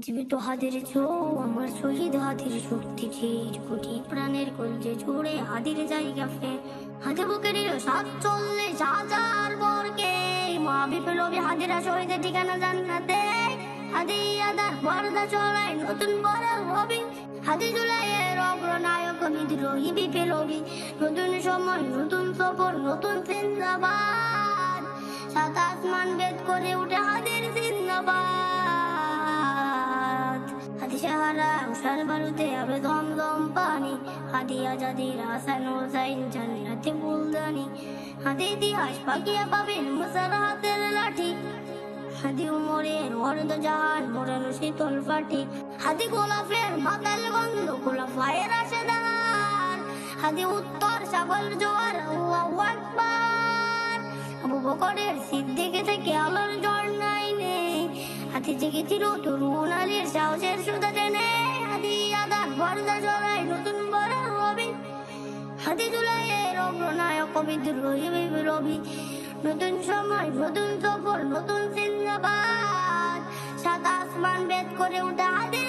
জীবিত হাতের ছো আমার শহীদ হাতের শক্তি ঢের কোটি প্রাণের কলজে জুড়ে হাদির জায়গা ফের হাতে বুকের 47,000 বর্গে মা বিপ্লবী হাদিরা শহীদের ঠিকানা জান্নাতে। হাদি আদার পর্দা চড়াই নতুন বড় হবি হাদি জুলাইয়ের অগ্রনায়ক বিদ্রোহী বিপ্লবী নতুন সময় নতুন সফর নতুন জিন্দাবাদ সাত আসমান বেদ করে উঠে হাদির জিন্দাবাদ। হাদি সাহারা উষার বারুতে আবে দমদম পানি হাদি আজাদির হাসান হোসাইন জান্নাতে ফুলদানি হাদি ইতিহাস পাকিয়া পাবেন মুসার হাতের লাঠি হাদি উমরের অর্ধ জাহান মোড়ানো শীতল পাটি হাদি গোলাপের মাতাল গন্ধ গোলাফায়ের রাশেদার হাদি উত্তর সাগর জোয়ার আল্লাহু আকবার আবু বকরের সিদ্দিকে থেকে আলোর ঝর্ণায় নেই হাতি জেগেছিল তরুণ আলীর সাহসের সুতা টেনে হাদি আদার পর্দা জড়াই নতুন বড় রবি হাদি জুলাইয়ের অগ্রনায়ক বিদ্রোহী বিপ্লবী নতুন সময় নতুন সফর নতুন জিন্দাবাদ সাত আসমান বেদ করে উঠা হাদি